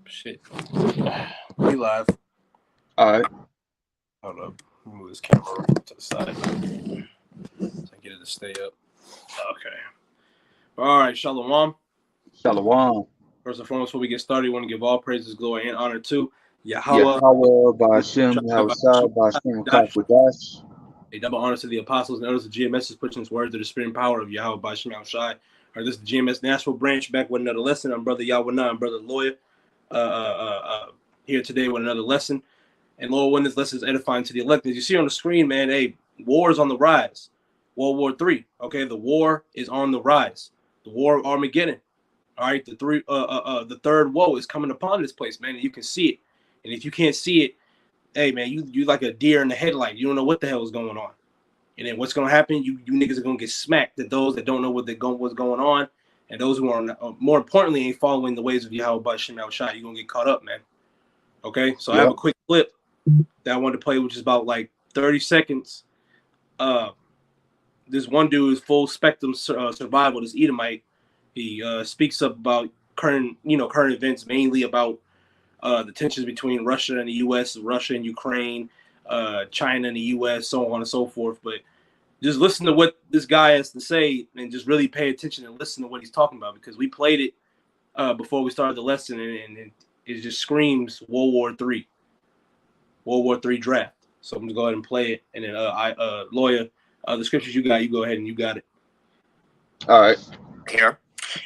Shit. We live. All right. Hold up. Move this camera to the side so I get it to stay up. Okay. All right, Shalom. Shalom. First and foremost, before we get started, we want to give all praises, glory, and honor to Yahweh. Yahweh, Ba'ashem, Yahushua, Ba'ashem, Kakwadash. A double honor to the apostles and elders of GMS is pushing this word to the spirit and power of Yahweh Ba'ashem Yahushua. Or this is the GMS National Branch back with another lesson. I'm Brother Yahweh, I'm Brother Lawyer. Here today with another lesson. And Lord, when this lesson is edifying to the elect, as you see on the screen, man, hey, war is on the rise. World War III. Okay, the war is on the rise. The war of Armageddon. All right, the third woe is coming upon this place, man, and you can see it. And if you can't see it, hey, man, you like a deer in the headlight. You don't know what the hell is going on. And then what's going to happen? You niggas are going to get smacked. That those that don't know what's going on, and those who are more importantly ain't following the ways of Yahweh Ba'ashem Yahushua, you're going to get caught up, man. Okay, so I have a quick clip that I wanted to play, which is about like 30 seconds. This one dude is full spectrum survival. This Edomite, he speaks up about current events, mainly about the tensions between Russia and the U.S., Russia and Ukraine, China and the U.S., so on and so forth. But just listen to what this guy has to say, and just really pay attention and listen to what he's talking about, because we played it before we started the lesson, and it just screams World War III. World War III draft. So I'm gonna go ahead and play it, and then Lawyer, the scriptures you got, you go ahead and you got it. All right. Here,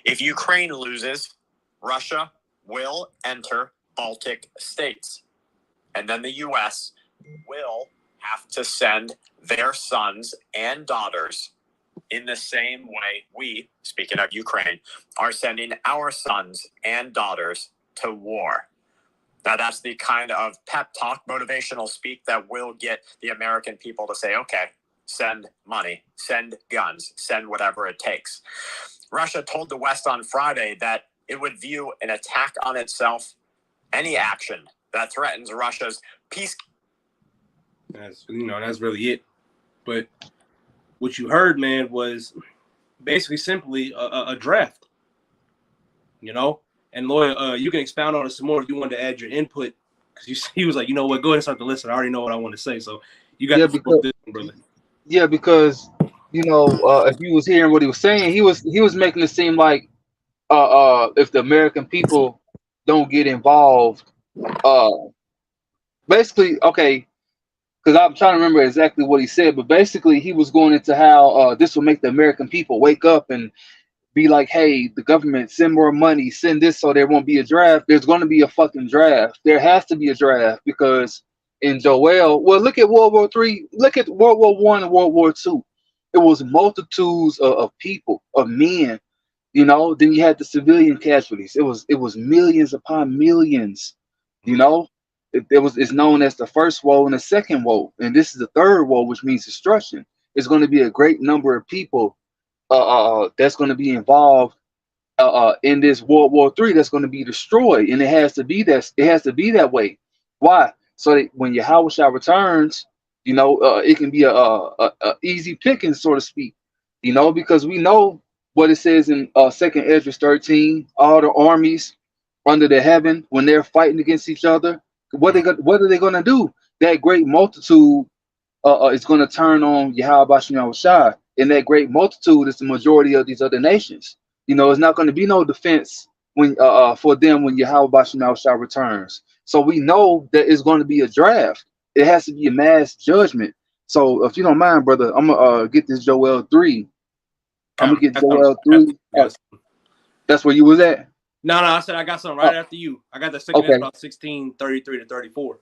if Ukraine loses, Russia will enter Baltic states, and then the U.S. will have to send their sons and daughters in the same way we, speaking of Ukraine, are sending our sons and daughters to war. Now, that's the kind of pep talk, motivational speak that will get the American people to say, okay, send money, send guns, send whatever it takes. Russia told the West on Friday that it would view an attack on itself, any action that threatens Russia's peace. That's really it. But what you heard, man, was basically simply a draft. And Lawyer, you can expound on it some more if you want to add your input, because he was like, you know what, go ahead and start the listen. I already know what I want to say, so you got this one, brother. Yeah, because if you was hearing what he was saying, he was making it seem like if the American people don't get involved, basically, okay, because I'm trying to remember exactly what he said, but basically he was going into how this will make the American people wake up and be like, hey, the government, send more money, send this so there won't be a draft. There's going to be a fucking draft. There has to be a draft, because in Joel, well, look at World War III, look at World War I and World War II. It was multitudes of people, of men, then you had the civilian casualties. It was millions upon millions, it's known as the first woe and the second woe. And this is the third woe, which means destruction. It's going to be a great number of people that's going to be involved in this World War III, that's going to be destroyed, and it has to be that way. Why? So that when Yahushua returns, it can be a easy picking, so to speak, because we know what it says in 2nd Ezra 13. All the armies under the heaven, when they're fighting against each other, what are they going to do? That great multitude is going to turn on Yahweh Ba'ashem Yahushua. And that great multitude is the majority of these other nations. It's not going to be no defense when for them when Yahweh Ba'ashem Yahushua returns. So we know that it's going to be a draft. It has to be a mass judgment. So if you don't mind, brother, I'm gonna get this Joel 3. I'm gonna get Joel 3. That's where you was at? No, I said I got something right after you. I got the second about 16:33 to 34.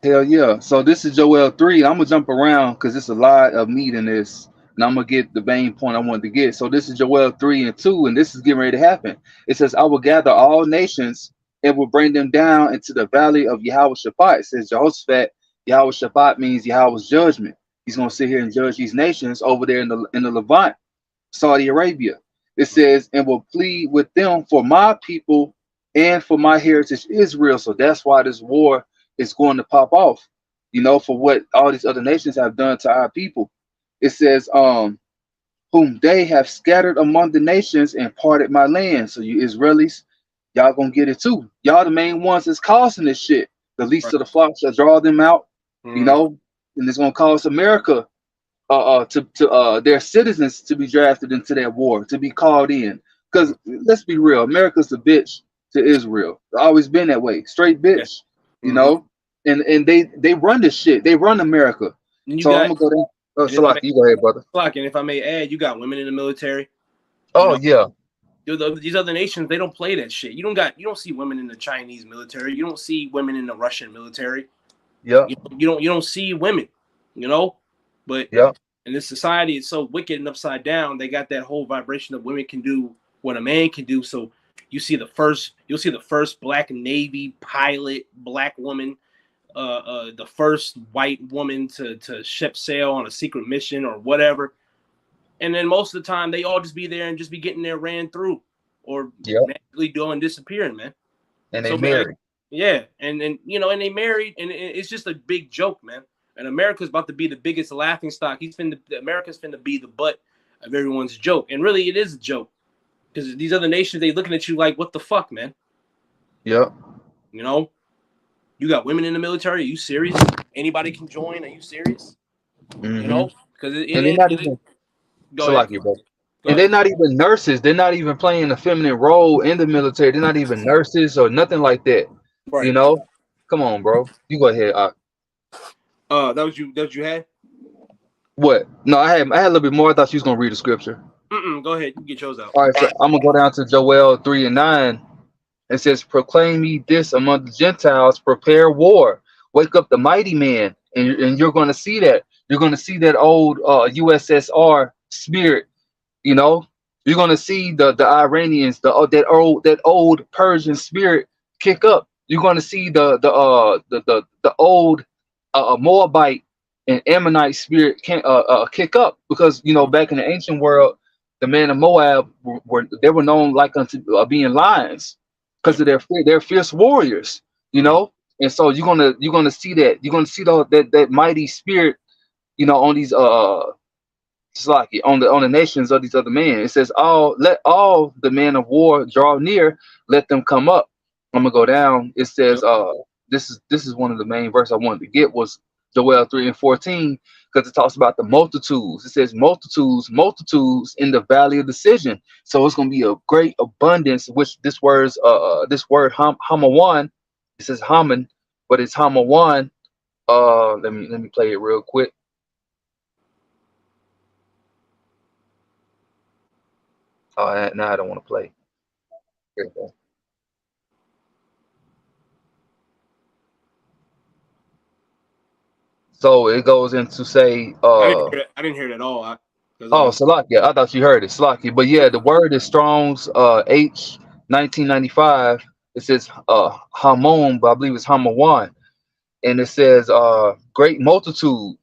Hell yeah. So this is Joel 3. I'm gonna jump around because it's a lot of meat in this. And I'm going to get the main point I wanted to get. So this is Joel 3 and 2, and this is getting ready to happen. It says, I will gather all nations and will bring them down into the valley of Yahweh Shabbat. It says Jehoshaphat, Yahweh Shabbat means Yahweh's judgment. He's going to sit here and judge these nations over there in the Levant, Saudi Arabia. It says, and will plead with them for my people and for my heritage Israel. So that's why this war is going to pop off, for what all these other nations have done to our people. It says, whom they have scattered among the nations and parted my land. So you Israelis, y'all gonna get it too. Y'all the main ones that's causing this shit. The least Right. of the flock shall draw them out, you Mhm. know, and it's gonna cause America to their citizens to be drafted into that war, to be called in. Because let's be real, America's the bitch to Israel. It's always been that way, straight Yeah. bitch, you know. And they run this shit. They run America. And you So I'm got, gonna go down. and if I may, Salaki, you go ahead, brother. and if I may add, you got women in the military. You Oh know, yeah, these other nations, they don't play that shit. You don't see women in the Chinese military. You don't see women in the Russian military. yeah, You don't see women. You know, but yeah, in this society, it's so wicked and upside down. They got that whole vibration of women can do what a man can do. So you'll see the first black Navy pilot, black woman, the first white woman to ship sail on a secret mission or whatever. And then most of the time, they all just be there and just be getting there ran through or yeah. magically doing disappearing, man. And they So man, married. yeah, and and they married, and it's just a big joke, man. And America's about to be the biggest laughing stock. America's finna be the butt of everyone's joke, and really, it is a joke because these other nations they looking at you like, what the fuck, man? Yeah. You know, you got women in the military. Are you serious? Anybody can join. Are you serious? You Mm-hmm. know, because it And they're is. not even Go ahead. Salaki, brother. Go And they're ahead. not even nurses. They're not even playing a feminine role in the military. They're not even nurses or nothing like that. You Right. know? Come on, bro. You go ahead. That was you. That was you had. What? No, I had a little bit more. I thought you was gonna read the scripture. Go ahead. You get yours out. All right, so I'm gonna go down to Joel 3:9. It says, "Proclaim ye this among the Gentiles: Prepare war. Wake up the mighty man." And you're gonna see that. You're gonna see that old USSR spirit. You know, you're gonna see the Iranians, that old Persian spirit kick up. You're gonna see the old Moabite and Ammonite spirit can kick up, because back in the ancient world, the men of Moab were known like unto being lions because Right. of their fierce warriors. You Mhm. know, and so you're gonna see that. You're gonna see that mighty spirit. On these it's like on the nations of these other men. It says, let all the men of war draw near, let them come up. I'm gonna go down. It says, Yep. this is one of the main verses I wanted to get, was Joel 3:14, because it talks about the multitudes. It says multitudes in the valley of decision. So it's gonna be a great abundance, which this word hamawan, it says haman, but it's hamawan. Let me play it real quick. Oh, now I don't want to play. Here we go. So it goes into say, I didn't hear it at all. Because Salakia. I thought you heard it, Salakia. But yeah, the word is Strong's H 1995. It says Hamon, but I believe it's Hamawan, and it says great multitude,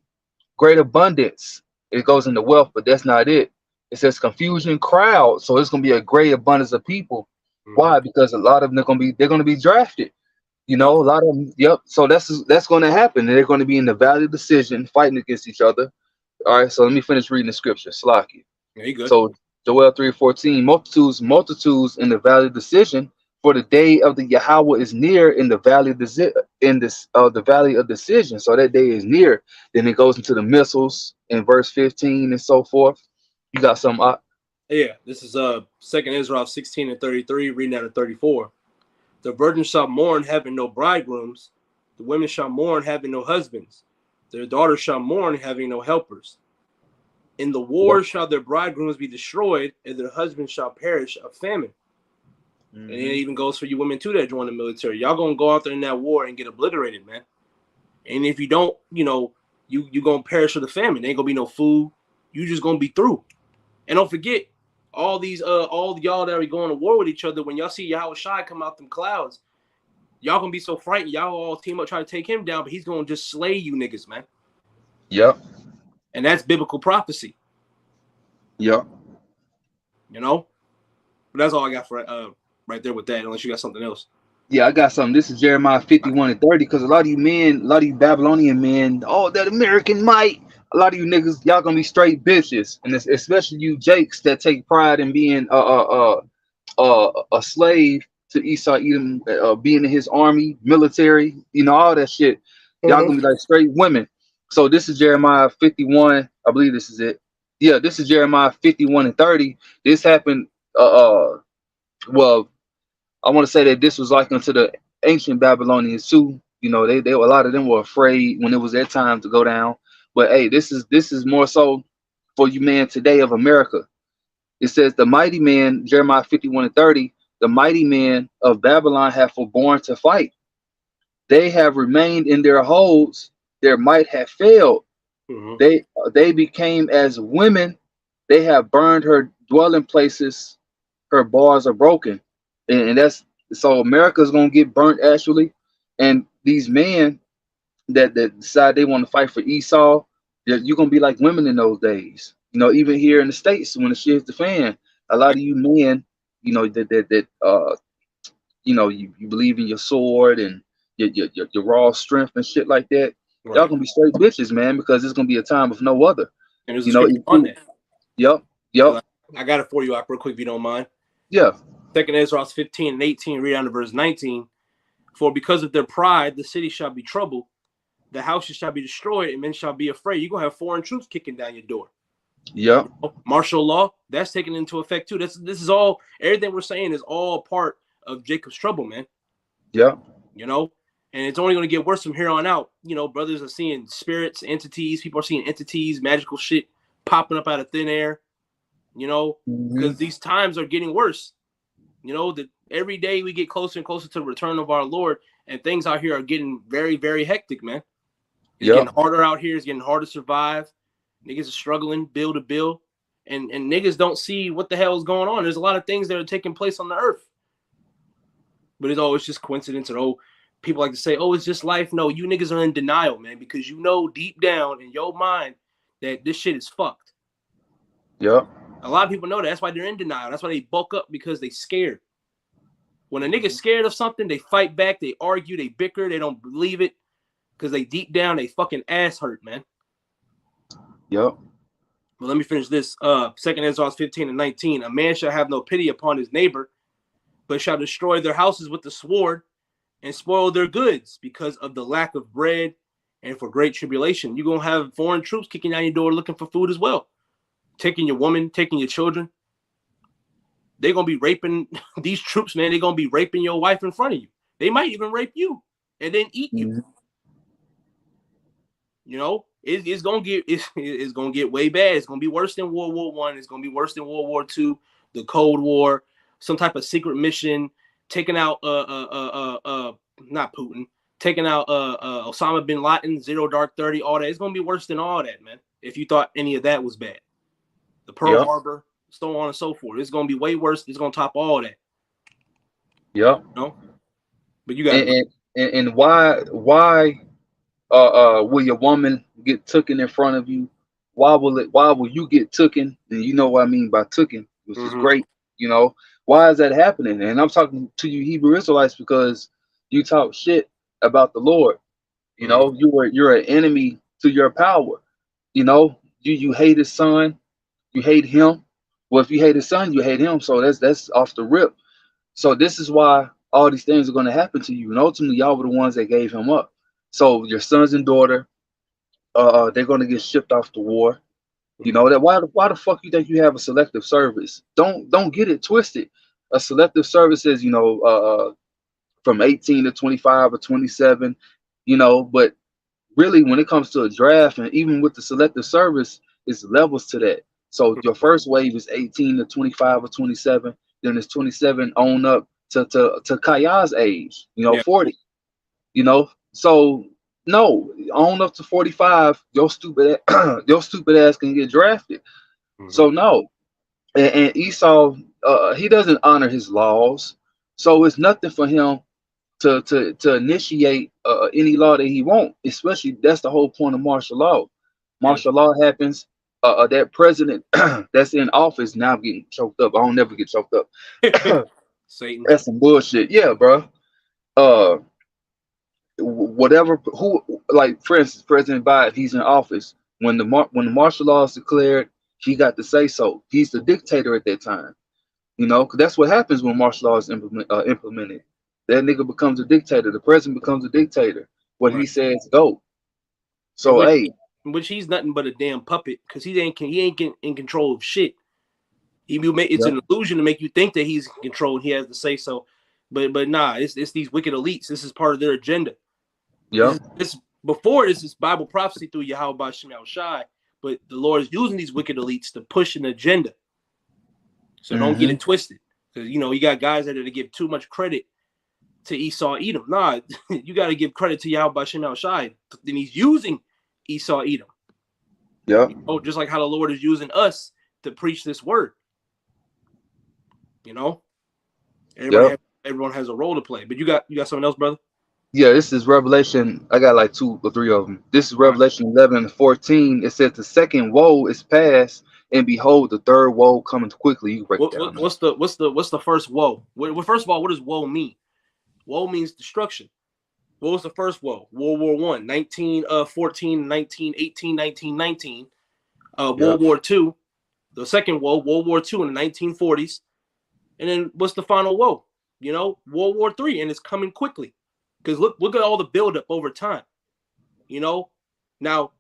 great abundance. It goes into wealth, but that's not it. It says confusion, crowd. So it's gonna be a great abundance of people. Mhm. Why? Because a lot of them they're gonna be drafted. Yep. A lot of them. Yep. So that's going to happen. They're going to be in the valley of decision, fighting against each other. All right. So let me finish reading the scripture. Slaki. Yeah, you good. So Joel 3:14, multitudes in the valley of decision, for the day of the Yahweh is near in the valley of the valley of decision. So that day is near. Then it goes into the missiles in verse 15 and so forth. You got some. Yeah, this is Second Israel 16:33, reading out of 34. The virgin shall mourn, having no bridegrooms. The women shall mourn, having no husbands. Their daughters shall mourn, having no helpers. In the Yep. war shall their bridegrooms be destroyed, and their husbands shall perish of famine. And it Mhm. even goes for you women too that join the military. Y'all gonna go out there in that war and get obliterated, man. And if you don't, you gonna perish of the famine. There ain't gonna be no food. You just gonna be through. And don't forget, all y'all that are going to war with each other, when y'all see Yahweh Shai come out them clouds, y'all gonna be so frightened. Y'all all team up try to take him down, but he's gonna just slay you niggas, man. Yep. And that's biblical prophecy, Yep. you know. But that's all I got for right there with that. Unless you got something else. Yeah, I got something. This is Jeremiah 51:30, because a lot of you men, a lot of you Babylonian men, that American might. a lot of you niggas, y'all gonna be straight bitches, and especially you Jakes that take pride in being a slave to Esau Edom, being in his army, military, you know, all that shit. Y'all gonna be like straight women. So this is Jeremiah 51. I believe this is it. Yeah, this is Jeremiah 51 and 30. This happened. Well, I want to say that this was like unto the ancient Babylonians too. You know, they a lot of them were afraid when it was their time to go down. But hey, this is more so for you man today of America. It says the mighty man, Jeremiah 51 and 30, the mighty men of Babylon have forborne to fight. They have remained in their holds, their might have failed. Mhm. They became as women, they have burned her dwelling places, her bars are broken. And that's so America's gonna get burnt actually. And these men that decide they want to fight for Esau, you're gonna be like women in those days. You know, even here in the States, when the shit hits the fan, a lot of you men, you know, that you know, you believe in your sword and your raw strength and shit like that. Y'all Right. gonna be straight bitches, man, because it's gonna be a time of no other. And there's a You know, scripture on that. yep, yep, I got it for you, real quick, if you don't mind. yeah, Second Ezra 15 and 18, read down to verse 19. For because of their pride, the city shall be troubled, the houses shall be destroyed, and men shall be afraid. You're gonna have foreign troops kicking down your door. yep, Martial law, that's taken into effect too. This is all, everything we're saying is all part of Jacob's trouble, man. yep, You know, and it's only going to get worse from here on out. You know, brothers are seeing spirits, entities. People are seeing entities, magical shit popping up out of thin air. You know, because these times are getting worse. You know, that every day we get closer and closer to the return of our Lord, and things out here are getting very, very hectic, man. It's yep, getting harder out here. It's getting harder to survive. Niggas are struggling, bill to bill. And niggas don't see what the hell is going on. There's a lot of things that are taking place on the earth. But it's always just coincidence. Or, oh, people like to say, oh, it's just life. No, you niggas are in denial, man, because you know deep down in your mind that this shit is fucked. yep. A lot of people know that. That's why they're in denial. That's why they bulk up, because they scared. When a nigga's scared of something, they fight back, they argue, they bicker, they don't believe it, because they deep down, they fucking ass hurt, man. Yep. Well, let me finish this. Second Ezra 15 and 19. A man shall have no pity upon his neighbor, but shall destroy their houses with the sword and spoil their goods because of the lack of bread and for great tribulation. You're going to have foreign troops kicking down your door looking for food as well. Taking your woman, taking your children. They're going to be raping these troops, man. They're going to be raping your wife in front of you. They might even rape you and then eat you. You know, it's gonna get way bad. It's gonna be worse than World War I. It's gonna be worse than World War II, the Cold War, some type of secret mission, taking out not Putin, taking out Osama bin Laden, Zero Dark 30, all that. It's gonna be worse than all that, man. If you thought any of that was bad, the Pearl Harbor, so on and so forth. It's gonna be way worse. It's gonna top all that. Yep. You know? But you got and why will your woman get tooken in front of you? Why will you get tooken? And you know what I mean by tooken, which is great. You know, why is that happening? And I'm talking to you Hebrew Israelites because you talk shit about the Lord. You know, you're an enemy to your power. You know, you hate his son, you hate him. Well, if you hate his son, you hate him. So that's off the rip. So this is why all these things are going to happen to you. And ultimately, y'all were the ones that gave him up. So your sons and daughter, they're going to get shipped off to war. You know that why the fuck you think you have a selective service? Don't get it twisted. A selective service is, you know, from 18 to 25 or 27, you know, but really when it comes to a draft and even with the selective service, it's levels to that. So your first wave is 18 to 25 or 27, then it's 27 on up to Kaya's age, you know, 40. You know, so no, on up to 45, your stupid ass can get drafted. So no, and Esau, he doesn't honor his laws, so it's nothing for him to initiate any law that he won't. Especially that's the whole point of martial law. Martial law happens. That president that's in office now getting choked up. I don't never get choked up. Satan. That's some bullshit. Yeah, bro. Whatever, who, like for instance, President Biden, he's in office. when the martial law is declared, he got to say so. He's the dictator at that time. You know, 'cause that's what happens when martial law is implemented. That nigga becomes a dictator. The president becomes a dictator. What he Right. says go. And So hey, which he's nothing but a damn puppet because he ain't in control of shit. It's yep, an illusion to make you think that he's in control and he has to say so. But nah, it's these wicked elites. This is part of their agenda. yep, This before this is Bible prophecy through Yahweh Bashim Al Shai, but the Lord is using these wicked elites to push an agenda. So don't get mm-hmm, it twisted. Because you got guys that are to give too much credit to Esau Edom. Nah, you got to give credit to Yahweh Bashim Al Shai. Then he's using Esau Edom. yep, Just like how the Lord is using us to preach this word. You know, yep. everyone has a role to play. But you got something else, brother? Yeah, this is Revelation. I got like 2 or 3 of them. This is All right. Revelation 11 and 14. It says the second woe is past, and behold, the third woe coming quickly. You can break it down. What's the first woe? First of all, what does woe mean? Woe means destruction. What was the first woe? World War I, 1914, 1918, 1919. Yep. World War II. The second woe, World War II in the 1940s. And then what's the final woe? World War III, and it's coming quickly. Because look at all the buildup over time. Now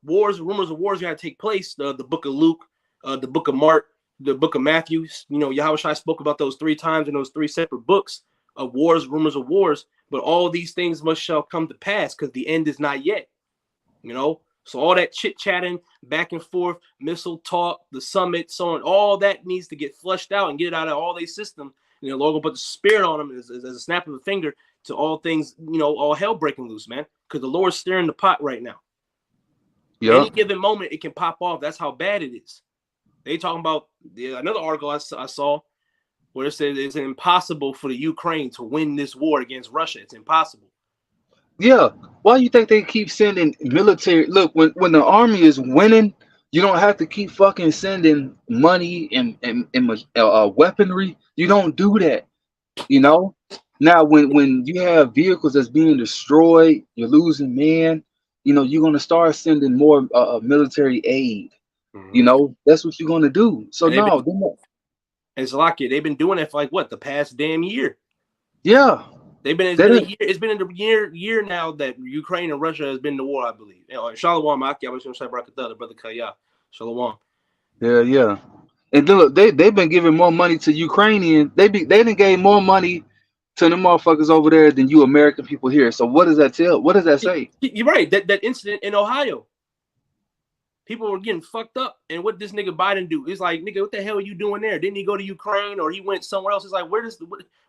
rumors of wars are going to take place. The book of Luke, the book of Mark, the book of Matthew. Yahweh Shai spoke about those 3 times in those 3 separate books of wars, rumors of wars. But all these things shall come to pass because the end is not yet. So all that chit chatting back and forth, missile talk, the summit, so on, all that needs to get flushed out and get it out of all their system. And the Lord will put the spirit on them as a snap of a finger to all things, all hell breaking loose, man. Because the Lord's stirring the pot right now. Yep. Any given moment, it can pop off. That's how bad it is. They talking about another article I saw where it says it's impossible for the Ukraine to win this war against Russia. It's impossible. Yeah. Why do you think they keep sending military? Look, when the army is winning, you don't have to keep fucking sending money and weaponry. You don't do that. Now when you have vehicles that's being destroyed, you're losing men. You're gonna start sending more military aid. Mm-hmm. That's what you're gonna do. So And no, it's like they've been doing it for like what, the past damn year. yeah, It's been a year. It's been a year now that Ukraine and Russia has been in the war, I believe. Shalom, Aki, I was going to say Barakatah, brother Kaya. Shalom. yeah. And look, they've been giving more money to Ukrainian. They didn't gave more money to the motherfuckers over there than you American people here. So what does that tell? What does that say? You're right. That incident in Ohio, people were getting fucked up. And what this nigga Biden do? It's like, nigga, what the hell are you doing there? Didn't he go to Ukraine or he went somewhere else? It's like,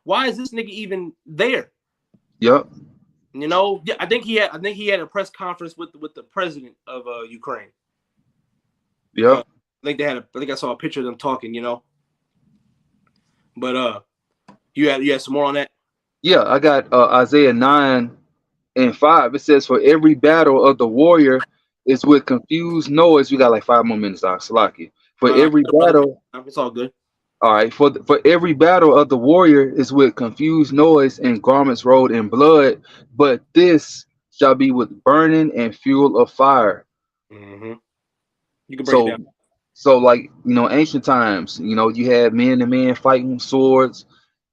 why is this nigga even there? Yep. Yeah, I think he had a press conference with the president of Ukraine. Yep. I think I saw a picture of them talking. But you had some more on that? Yeah, I got Isaiah 9 and 5. It says, "For every battle of the warrior is with confused noise." We got like 5 more minutes, Salaki. For every battle, it's all good. all right. For every battle of the warrior is with confused noise and garments rolled in blood. But this shall be with burning and fuel of fire. Mm-hmm. You can break it down. So like ancient times, you had man to man fighting with swords.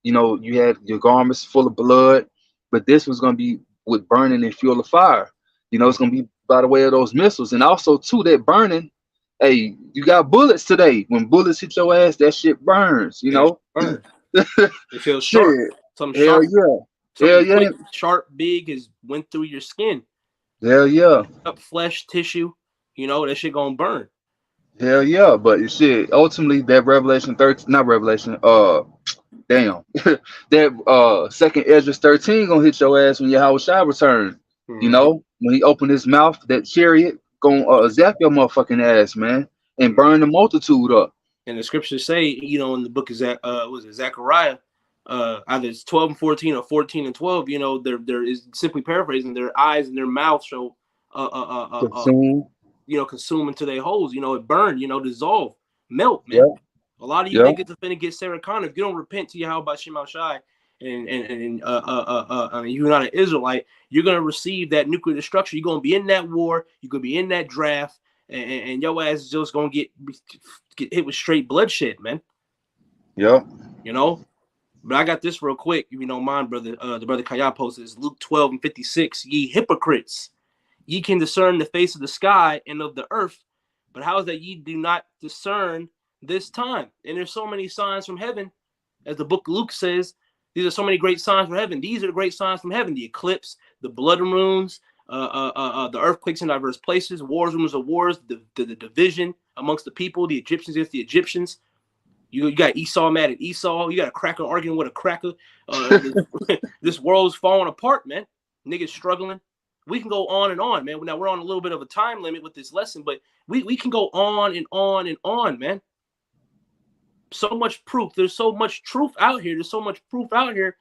You had your garments full of blood, but this was going to be with burning and fuel of fire. It's going to be by the way of those missiles, and also too that burning. Hey, you got bullets today. When bullets hit your ass, that shit burns. Burns. It feels sharp. Something Hell sharp. Yeah. Something Hell quick, Yeah. sharp, big is went through your skin. Hell yeah. Up flesh, tissue. That shit gonna burn. Hell yeah. But shit, ultimately that Revelation 13, not Revelation, damn. That second Ezra 13 gonna hit your ass when Yahweh Shai return. Mm-hmm. When he opened his mouth, that chariot gonna zap your motherfucking ass, man, and burn the multitude up. And the scriptures say, in the book of Zechariah, either it's 12 and 14 or 14 and 12, there is, simply paraphrasing, their eyes and their mouths shall Consume. Consume into their holes, it burn, dissolve, melt, man. Yeah. A lot of you niggas are finna get Sarah Connor if you don't repent to Yahweh by Shema Shai and you're not an Israelite, you're gonna receive that nuclear destruction. You're gonna be in that war, you're gonna be in that draft, and your ass is just gonna get hit with straight bloodshed, man. Yep. You know. But I got this real quick, if you don't mind, brother. The brother Kaya posted is Luke 12:56. Ye hypocrites, ye can discern the face of the sky and of the earth, but how is that ye do not discern this time? And there's so many signs from heaven, as the book of Luke says. These are so many great signs from heaven. These are the great signs from heaven: the eclipse, the blood moons, the earthquakes in diverse places, wars, rumors of wars, the division amongst the people, the Egyptians against the Egyptians. You got Esau mad at Esau. You got a cracker arguing with a cracker. This world's falling apart, man. Niggas struggling. We can go on and on, man. Now we're on a little bit of a time limit with this lesson, but we can go on and on and on, man. So much proof. There's so much truth out here. There's so much proof out here.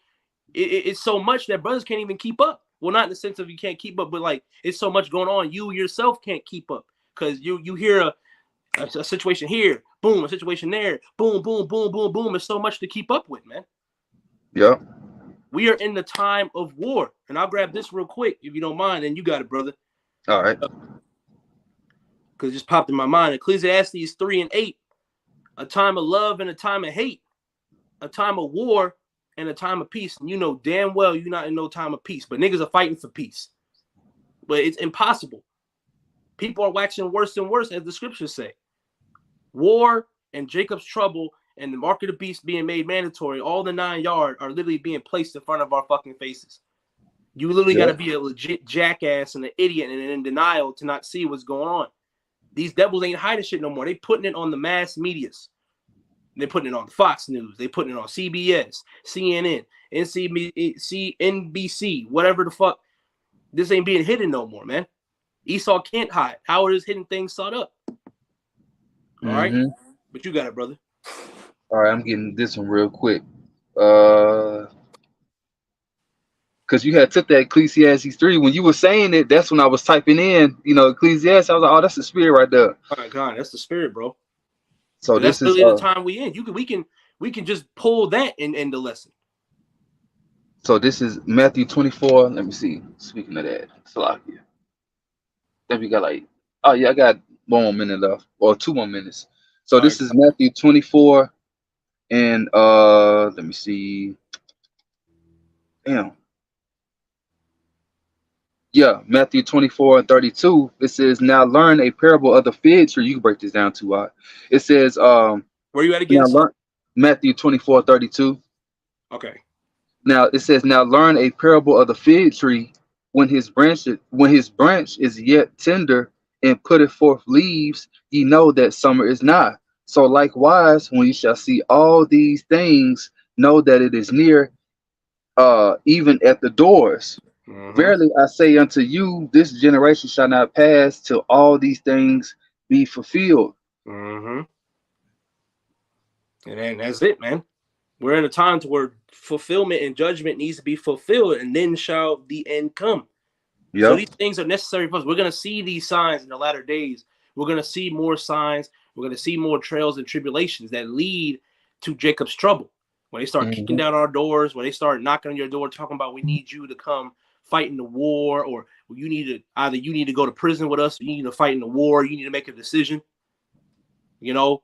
It's so much that brothers can't even keep up. Well, not in the sense of you can't keep up, but like it's so much going on. You yourself can't keep up because you hear a situation here, boom, a situation there, boom, boom, boom, boom, boom. It's so much to keep up with, man. Yeah. We are in the time of war. And I'll grab this real quick, if you don't mind, and you got it, brother. All right. Because it just popped in my mind. Ecclesiastes 3:8. A time of love and a time of hate. A time of war and a time of peace. And you know damn well you're not in no time of peace. But niggas are fighting for peace. But it's impossible. People are waxing worse and worse, as the scriptures say. War and Jacob's trouble and the mark of the beast being made mandatory, all the 9 yards are literally being placed in front of our fucking faces. You literally got to be a legit jackass and an idiot and in denial to not see what's going on. These devils ain't hiding shit no more. They putting it on the mass medias. They're putting it on Fox News. They putting it on CBS, CNN, NBC, whatever the fuck. This ain't being hidden no more, man. Esau can't hide. Howard is hitting things sought up. All right, but you got it, brother. All right, I'm getting this one real quick. Because you had took that Ecclesiastes 3. When you were saying it, that's when I was typing in, Ecclesiastes. I was like, oh, that's the spirit right there. Oh my God, that's the spirit, bro. So and this that's is really the time we in. We can just pull that in the lesson. So this is Matthew 24. Let me see. Speaking of that, Salakia. Then we got I got 1 more minute left, or 2 more minutes. So All this right. is Matthew 24, and let me see. Damn. Yeah, Matthew 24:32. It says, "Now learn a parable of the fig tree." You can break this down too. It says, Where you at now again, son? learn Matthew 24:32. Okay. Now it says, "Now learn a parable of the fig tree. When his branch is yet tender and putteth forth leaves, ye know that summer is nigh. So likewise, when you shall see all these things, know that it is near, even at the doors. Verily I say unto you, this generation shall not pass till all these things be fulfilled." And then that's it, man. We're in a time to where fulfillment and judgment needs to be fulfilled, and then shall the end come. Yep. So these things are necessary for us. We're going to see these signs in the latter days. We're going to see more signs. We're going to see more trials and tribulations that lead to Jacob's trouble. When they start kicking down our doors, when they start knocking on your door, talking about we need you to come fight in the war, or you need to go to prison with us, or you need to fight in the war, you need to make a decision. You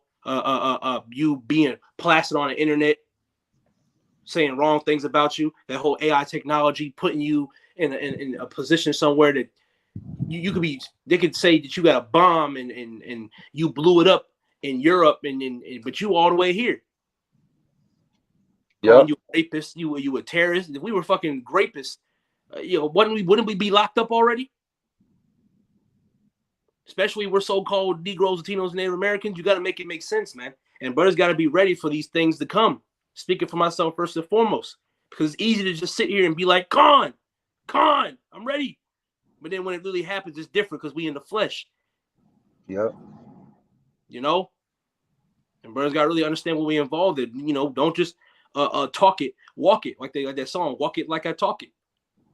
being plastered on the internet, saying wrong things about you, that whole AI technology putting you in a position somewhere that you could be, they could say that you got a bomb and you blew it up in Europe but you all the way here. Calling you a rapist, you a terrorist. If we were fucking rapists, wouldn't we be locked up already? Especially we're so-called Negroes, Latinos, Native Americans. You got to make it make sense, man. And brothers got to be ready for these things to come. Speaking for myself first and foremost, because it's easy to just sit here and be like, Khan, I'm ready. But then when it really happens, it's different because we in the flesh. Yep. And brothers got to really understand what we involved in. Don't just talk it, walk it, like that song, walk it like I talk it.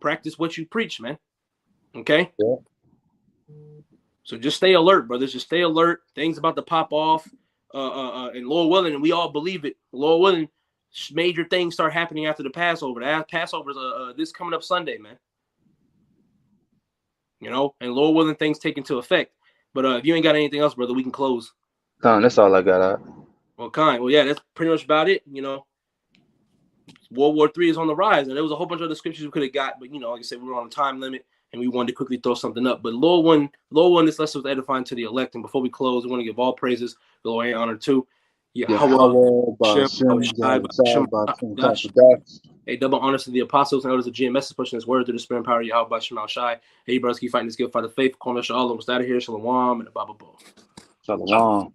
Practice what you preach, man. Okay? Yeah. So just stay alert, brothers. Just stay alert. Things about to pop off. And Lord willing, and we all believe it. Lord willing, major things start happening after the Passover. The Passover's this coming up Sunday, man. And Lord willing, things take into effect. But if you ain't got anything else, brother, we can close. That's all I got. Well, Well, yeah, that's pretty much about it. World War III is on the rise, and there was a whole bunch of other scriptures we could have got, but like I said, we were on a time limit, and we wanted to quickly throw something up. But Lord one, this lesson was edifying to the elect, and before we close, we want to give all praises, glory, and honor to Yahweh, a double honors to the apostles and elders of GMS, pushing his word through the spirit and power of Yahweh by Shemal Shai. Hey, brothers, keep fighting this good fight of faith. Call me Shalom. We'll start here. Shalom and a Baba Bo. Shalom.